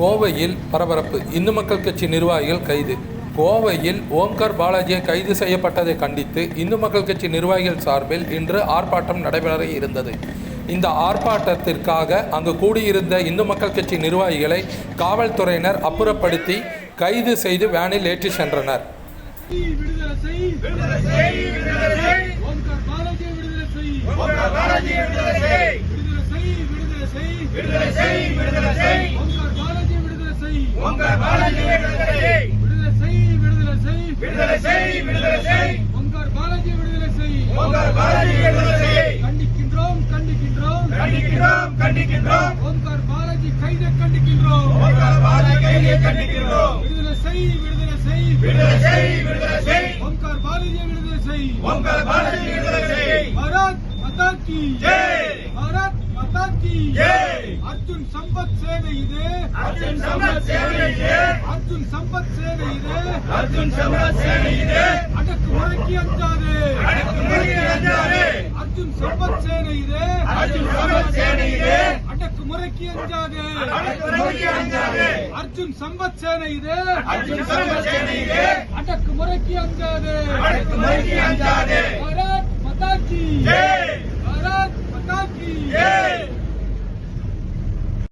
கோவையில் பரபரப்பு. இந்து மக்கள் கட்சி நிர்வாகிகள் கைது. கோவையில் ஓம்கார் பாலாஜி கைது செய்யப்பட்டதை கண்டித்து இந்து மக்கள் கட்சி நிர்வாகிகள் சார்பில் இன்று ஆர்ப்பாட்டம் நடைபெற இருந்தது. இந்த ஆர்ப்பாட்டத்திற்காக அங்கு கூடியிருந்த இந்து மக்கள் கட்சி நிர்வாகிகளை காவல்துறையினர் அப்புறப்படுத்தி கைது செய்து வேனில் ஏற்றி சென்றனர். கண்டிக்கின்றோம். ஓம்கார் பாலாஜி கைதை கண்டிக்கின்றோம். விடுதலை செய். ஓம்கார் பாலாஜி விடுதலை செய். பாரத் மாதா கி ஜெய். அர்ஜுன் சம்பத் சேவை இது. அர்ஜுன் சம்பத் சேவை இது. அடக்குமுறைக்கு அஞ்சாதே. அர்ஜுன் சம்பத் சேவை இது. அடக்குமுறைக்கு அஞ்சாதே. அர்ஜுன் சம்பத் சேனை இது. அடக்குமுறைக்கு அஞ்சாதே.